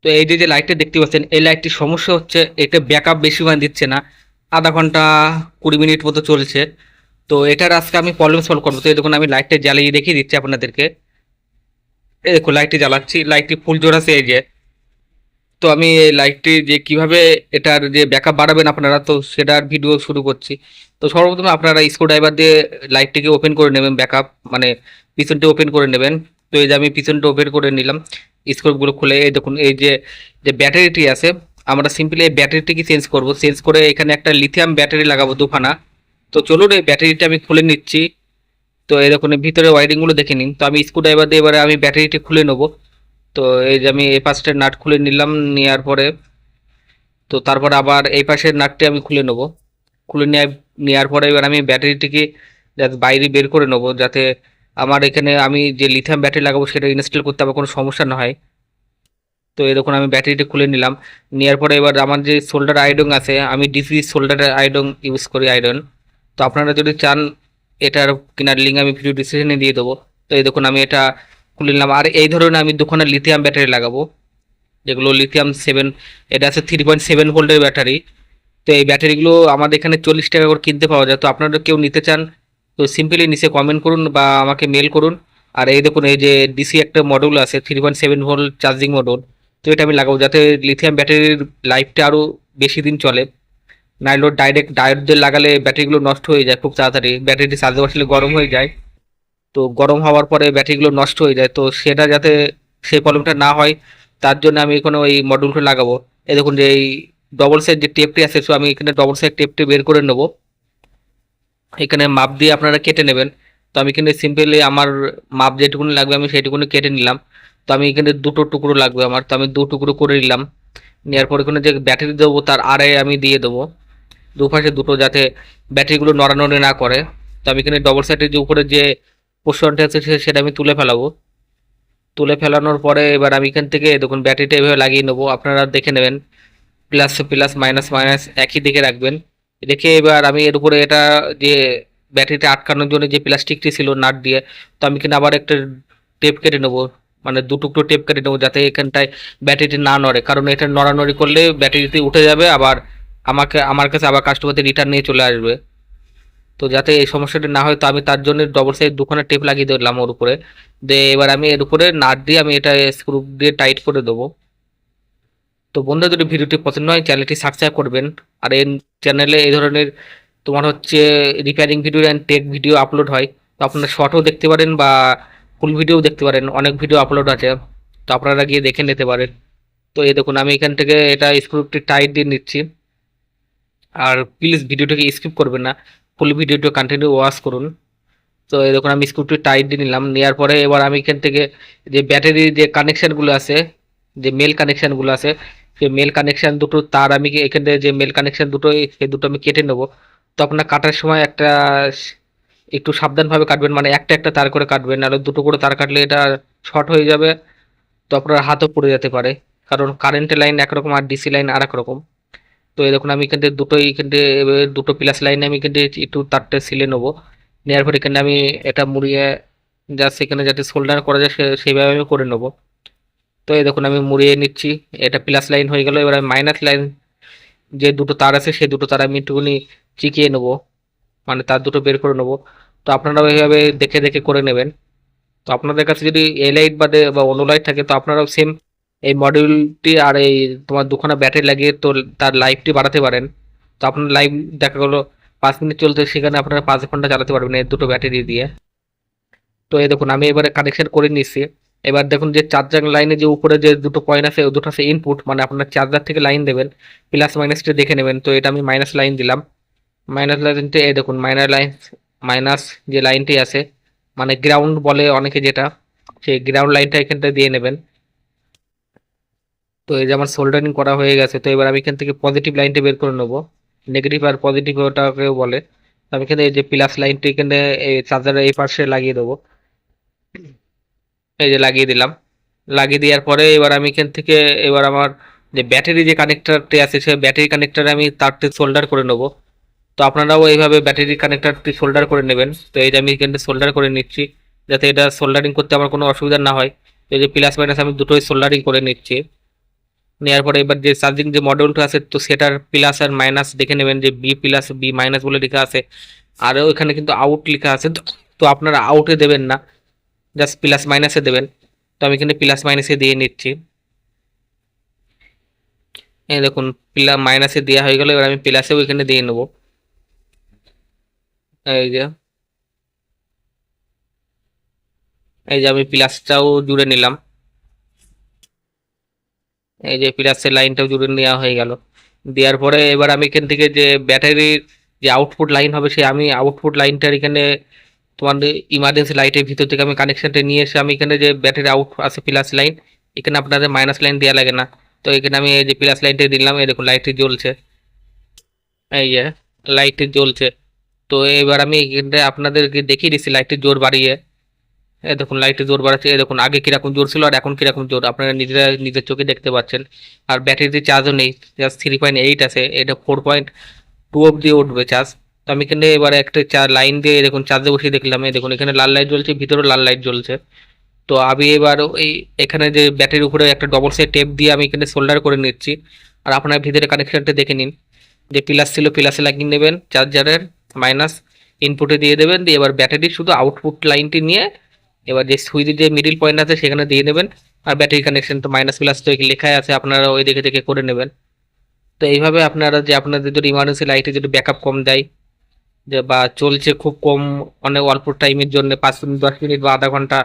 তো এই যে যে লাইটটা দেখতে পাচ্ছেন, এই লাইটটির সমস্যা হচ্ছে এটা ব্যাকআপ বেশি মান দিচ্ছে না, আধা ঘন্টা 20 মিনিট মতো চলছে। তো এটার আজকে আমি প্রবলেম সলভ করবো। তো এই দেখুন আমি লাইটটা জ্বালিয়ে দেখিয়ে দিচ্ছি আপনাদেরকে। এই দেখুন লাইটটি জ্বালাচ্ছি, লাইটটি ফুল জোর আছে এই যে। তো আমি এই লাইটটি যে কিভাবে এটার যে ব্যাকআপ বাড়াবেন আপনারা, তো সেটার ভিডিও শুরু করছি। তো সর্বপ্রথম আপনারা স্ক্রু ড্রাইভার দিয়ে লাইটটিকে ওপেন করে নেবেন, ব্যাকআপ মানে পিছনটা ওপেন করে নেবেন। তো এই যে আমি পিছনটা ওপেন করে নিলাম, স্ক্রুগুলো খুলে। এই দেখুন এই যে যে ব্যাটারিটি আছে, আমরা সিম্পলি এই ব্যাটারিটিকে চেঞ্জ করব। চেঞ্জ করে এখানে একটা লিথিয়াম ব্যাটারি লাগাবো দুখানা। তো চলুন এই ব্যাটারিটা আমি খুলে নিচ্ছি। তো এই দেখুন এর ভিতরে ওয়ারিংগুলো দেখে নিন। তো আমি স্ক্রু ড্রাইভার দিয়ে এবারে আমি ব্যাটারিটি খুলে নেবো। তো এই যে আমি এই পাশটার নাট খুলে নিলাম, নেওয়ার পরে তো তারপর আবার এই পাশের নাটটি আমি খুলে নেবো। খুলে নেওয়ার পরে এবার আমি ব্যাটারিটিকে যাতে বাইরে বের করে নেবো, যাতে আমার এখানে আমি যে লিথিয়াম ব্যাটারি লাগাবো সেটা ইনস্টল করতে আমার কোনো সমস্যা না হয়। তো এই দেখুন আমি ব্যাটারিটি খুলে নিলাম। নেওয়ার পরে এবার আমার যে সোল্ডার আয়রন আছে, আমি ডিসি সোল্ডার আয়রন ইউজ করি, আয়রন। তো আপনারা যদি চান এটার কেনার লিঙ্ক আমি ভিডিও ডিসক্রিপশনে দিয়ে দেবো। তো এই দেখুন আমি এটা খুলে নিলাম। আর এই ধরনের আমি দুখানা লিথিয়াম ব্যাটারি লাগাবো, যেগুলো লিথিয়াম 7, এটা আছে 3.7 ভোল্টের ব্যাটারি। তো এই ব্যাটারিগুলো আমাদের এখানে 40 টাকা করে কিনতে পাওয়া যায়। তো আপনারা কেউ নিতে চান তো সিম্পলি নিচে কমেন্ট করুন বা আমাকে মেল করুন। আর এই দেখুন এই যে ডিসি একটা মডিউল আছে, 3.7 ভোল্ট চার্জিং মডিউল। তো এটা আমি লাগাবো যাতে লিথিয়াম ব্যাটারির লাইফটা আরও বেশি দিন চলে। নাইলে ডাইরেক্ট ডায়োড দিয়ে লাগালে ব্যাটারিগুলো নষ্ট হয়ে যায় খুব তাড়াতাড়ি, ব্যাটারিটি চার্জে বসলে গরম হয়ে যায়। তো গরম হওয়ার পরে ব্যাটারিগুলো নষ্ট হয়ে যায়। তো সেটা যাতে সেই প্রবলেমটা না হয় তার জন্য আমি এখানে ওই মডিউলটা লাগাবো। এই দেখুন যে এই ডবল সাইড যে টেপটি আছে, তো আমি এখানে ডবল সাইড টেপটি বের করে নেবো। এখানে মাপ দিয়ে আপনারা কেটে নেবেন। তো আমি এখানে সিম্পলি আমার মাপ যেটুকুনি লাগবে আমি সেইটুকুনি কেটে নিলাম। তো আমি এখানে দুটো টুকরো লাগবে আমার, তো আমি দু টুকরো করে নিলাম। নেওয়ার পর এখানে যে ব্যাটারি দেবো তার আড়াই আমি দিয়ে দেবো দুপাশে দুটো, যাতে ব্যাটারিগুলো নড়ানড়ি না করে। তো আমি এখানে ডবল সাইডের যে উপরে যে পোর্শনটা আছে সেটা আমি তুলে ফেলাবো। তুলে ফেলানোর পরে এবার আমি এখান থেকে দেখুন ব্যাটারিটা এভাবে লাগিয়ে নেবো, আপনারা দেখে নেবেন। প্লাস প্লাস মাইনাস মাইনাস একই দিকে রাখবেন। রেখে এবার আমি এর উপরে এটা যে ব্যাটারিটা আটকানোর জন্য যে প্লাস্টিকটি ছিল নাট দিয়ে, তো আমি এখানে আবার একটা টেপ কেটে নেবো, মানে দু টুকরো টেপ কেটে নেবো যাতে এখানটায় ব্যাটারিটি না নড়ে, কারণ এটা নড়ানড়ি করলে ব্যাটারিটি উঠে যাবে, আবার আমার কাছে আবার কাস্টমারদের রিটার্ন নিয়ে চলে আসবে। তো যাতে এই সমস্যাটা না হয়, তো আমি তার জন্য ডবল সাইড দুখানা টেপ লাগিয়ে দিলাম ওর উপরে। দিয়ে এবার আমি এর উপরে নাট দিয়ে আমি এটা স্ক্রু দিয়ে টাইট করে দেবো। তো বন্ধুরা যদি ভিডিওটি পছন্দ হয় চ্যানেলটি সাবস্ক্রাইব করবেন। আর এই চ্যানেলে এই ধরনের তোমার হচ্ছে repairing video and take video upload হয়। তো আপনারা শর্টও দেখতে পারেন বা ফুল ভিডিও দেখতে পারেন, অনেক ভিডিও আপলোড আছে। তো আপনারা গিয়ে দেখে নিতে পারেন। তো এই দেখুন আমি এখান থেকে এটা স্ক্রুটি টাইট দিয়ে নিচ্ছি। আর প্লিজ ভিডিওটাকে স্কিপ করবেন না, ফুল ভিডিওটা কন্টিনিউ ওয়াচ করুন। তো এই দেখুন আমি স্ক্রুটি টাইট দিয়ে নিলাম। নেওয়ার পরে এবার আমি এখান থেকে যে ব্যাটারির যে কানেকশানগুলো আছে, যে মেল কানেকশানগুলো আছে, সেই মেল কানেকশান দুটো তার আমি এখান থেকে যে মেল কানেকশান দুটো সেই দুটো আমি কেটে নেবো। তো আপনার কাটার সময় একটা একটু সাবধানভাবে কাটবেন, মানে একটা একটা তার করে কাটবেন, নাহলে দুটো করে তার কাটলে এটা শর্ট হয়ে যাবে। তো আপনার হাতও পড়ে যেতে পারে, কারণ কারেন্টের লাইন একরকম আর ডিসি লাইন আর এক রকম। তো এই দেখুন আমি এখান থেকে দুটোই এখান থেকে দুটো প্লাস লাইনে আমি এখান থেকে একটু তারটা সিলে নেবো। নেওয়ার পর এখানে আমি এটা মুড়িয়ে জাস্ট এখানে যাতে সোল্ডার করা যায় সেইভাবে আমি করে নেবো। তো এই দেখুন আমি মুড়িয়ে নিচ্ছি, এটা প্লাস লাইন হয়ে গেল। এবার আমি মাইনাস লাইন যে দুটো তার আছে সেই দুটো তার আমি একটুখানি চিকিয়ে নেবো, মানে তার দুটো বের করে নেবো। তো আপনারাও এইভাবে দেখে দেখে করে নেবেন। তো আপনাদের কাছে যদি এ লাইট বাদে বা অন্য লাইট থাকে তো আপনারাও সেম এই মডিউলটি আর এই তোমার দুখানা ব্যাটারি লাগিয়ে তো তার লাইফটি বাড়াতে পারেন। তো আপনার লাইভ দেখা গেলো 5 মিনিট চলতে, সেখানে আপনারা 5 ঘন্টা চালাতে পারবেন এই দুটো ব্যাটারি দিয়ে। তো এই দেখুন আমি এবারে কানেকশন করে নিচ্ছি। এবার দেখুন যে চার্জার লাইনে যে উপরে যে দুটো পয়েন্ট আছে ওই দুটো আছে ইনপুট, মানে আপনার চার্জার থেকে লাইন দেবেন, প্লাস মাইনাসটা দেখে নেবেন। তো এটা আমি মাইনাস লাইন দিলাম। মাইনাস লাইনটি এই দেখুন মাইনাস যে লাইনটি আছে, মানে গ্রাউন্ড বলে অনেকে যেটা, সেই গ্রাউন্ড লাইনটা এখানটা দিয়ে নেবেন। তো এই যে আমার সোল্ডারিং করা হয়ে গেছে। তো এবার আমি এখান থেকে পজিটিভ লাইনটা বের করে নেবো, নেগেটিভ আর পজিটিভ ওটাকেও বলে। তো আমি এখানে এই যে প্লাস লাইনটি এখানে এই চার্জারের এই পাশে লাগিয়ে দেবো। এই যে লাগিয়ে দিলাম। লাগিয়ে দেওয়ার পরে এবার আমি এখান থেকে এবার আমার যে ব্যাটারি যে কানেক্টরটি আছে সেই ব্যাটারি কানেক্টর আমি তারটি সোল্ডার করে নেবো। তো আপনারাও এইভাবে ব্যাটারি কানেক্টরটি সোল্ডার করে নেবেন। তো এই যে আমি এখানে সোল্ডার করে নিচ্ছি যাতে এটা সোল্ডারিং করতে আমার কোনো অসুবিধা না হয়। তো এই যে প্লাস মাইনাস আমি দুটোই সোল্ডারিং করে নিচ্ছি। নেওয়ার পরে এবার যে চার্জিং যে মডিউলটা আছে তো সেটার প্লাস আর মাইনাস দেখে নেবেন যে বি প্লাস বি মাইনাস বলে লেখা আছে, আর ওইখানে কিন্তু আউট লেখা আছে। তো তো আপনারা আউটে দেবেন না, জাস্ট প্লাস মাইনাসে দেবেন। তো আমি এখানে প্লাস মাইনাসে দিয়ে নিচ্ছি। এই দেখুন প্লাস মাইনাসে দেওয়া হয়ে গেল, এবার আমি প্লাসেও এখানে দিয়ে নেবো। এই যে এই যে আমি প্লাসটাও জুড়ে নিলাম, এই যে প্লাসের লাইনটাও জুড়ে নেওয়া হয়ে গেল। দেওয়ার পরে এবার আমি এখান থেকে যে ব্যাটারির যে আউটপুট লাইন হবে সেই আমি আউটপুট লাইনটার এখানে তোমার ইমার্জেন্সি লাইটের ভিতর থেকে আমি কানেকশনটা নিয়ে এসে আমি এখানে যে ব্যাটারি আউট আছে প্লাস লাইন, এখানে আপনাদের মাইনাস লাইন দেওয়া লাগে না। তো এখানে আমি এই যে প্লাস লাইনটা দিলাম, এই দেখুন লাইটটি জ্বলছে, এই যে লাইটটি জ্বলছে। তো এবার আমি এখানটা আপনাদেরকে দেখিয়ে দিচ্ছি লাইটটির জোর বাড়িয়ে। এই দেখুন লাইটের জোর বাড়াচ্ছে, এই দেখুন আগে কিরকম জোর ছিল আর এখন কিরকম জোর আপনারা নিজেরা নিজের চোখে দেখতে পাচ্ছেন। আর ব্যাটারিতে চার্জও নেই, জাস্ট 3.8 আছে, এটা 4.2 অব্দি উঠবে চার্জ। তো আমি এখানে এবারে একটা লাইন দিয়ে দেখুন চার্জে বসিয়ে দেখলাম, এই দেখুন এখানে লাল লাইট জ্বলছে, ভিতরেও লাল লাইট জ্বলছে। তো আমি এবার এই এখানে যে ব্যাটারির উপরে একটা ডবল সাইড টেপ দিয়ে আমি এখানে সোল্ডার করে নিচ্ছি। আর আপনার ভিতরে কানেকশনটা দেখে নিন, যে প্লাস ছিল প্লাসে লাগিয়ে নেবেন চার্জারের, মাইনাস ইনপুটে দিয়ে দেবেন, দিয়ে এবার ব্যাটারির শুধু আউটপুট লাইনটি নিয়ে এবার যে সুইচের যে মিডিল পয়েন্ট আছে সেখানে দিয়ে দেবেন। আর ব্যাটারি কানেকশন তো মাইনাস প্লাস তো লেখাই আছে, আপনারা ওই দেখে দেখে করে নেবেন। তো এইভাবে আপনারা যে আপনাদের যদি ইমার্জেন্সি লাইটে যদি ব্যাকআপ কম দেয়, যে বা চলছে খুব কম, অনেক অল্প টাইমের জন্য 5 মিনিট 10 মিনিট বা আধা ঘন্টা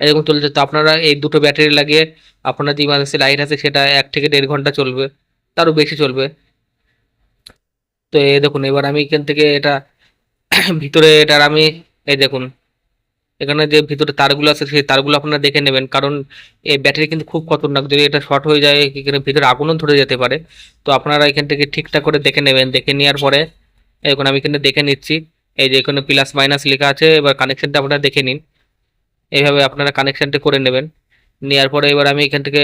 এরকম চলছে, তো আপনারা এই দুটো ব্যাটারি লাগিয়ে আপনার যে ইমার্জেন্সি লাইট আছে সেটা 1 থেকে 1.5 ঘন্টা চলবে, তারও বেশি চলবে। তো এই দেখুন এবার আমি এখান থেকে এটা ভিতরে এটার আমি এই দেখুন এখানে যে ভিতরে তারগুলো আছে সেই তারগুলো আপনারা দেখে নেবেন, কারণ এই ব্যাটারি কিন্তু খুব খতরনাক, যদি এটা শর্ট হয়ে যায় এখানে ভিতরে আগুনও ধরে যেতে পারে। তো আপনারা এখান থেকে ঠিকঠাক করে দেখে নেবেন, দেখে নেওয়ার পরে এখন আমি এখানে দেখে নিচ্ছি, এই যে এখানে প্লাস মাইনাস লেখা আছে, এবার কানেকশনটা আপনারা দেখে নিন। এইভাবে আপনারা কানেকশনটা করে নেবেন। নেওয়ার পরে এবার আমি এখান থেকে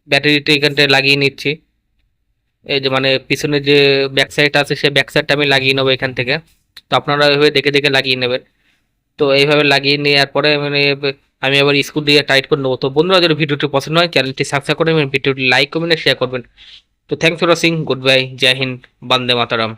ব্যাটারিটা এখানটা লাগিয়ে নিচ্ছি, এই যে মানে পিছনে যে ব্যাক সাইড আছে সেই ব্যাক সাইডটা আমি লাগিয়ে নেবো এখান থেকে। তো আপনারা এইভাবে দেখে দেখে লাগিয়ে নেবেন। তো এইভাবে লাগিয়ে নেওয়ার পরে মানে আমি আবার স্ক্রু দিয়ে টাইট করে নেবো। তো বন্ধুরা যদি ভিডিওটি পছন্দ হয় চ্যানেলটি সাবস্ক্রাইব করবেন, ভিডিওটি লাইক করবেন, শেয়ার করবেন। তো thanks for watching, good bye, জয় হিন্দ, বন্দে মাতারাম।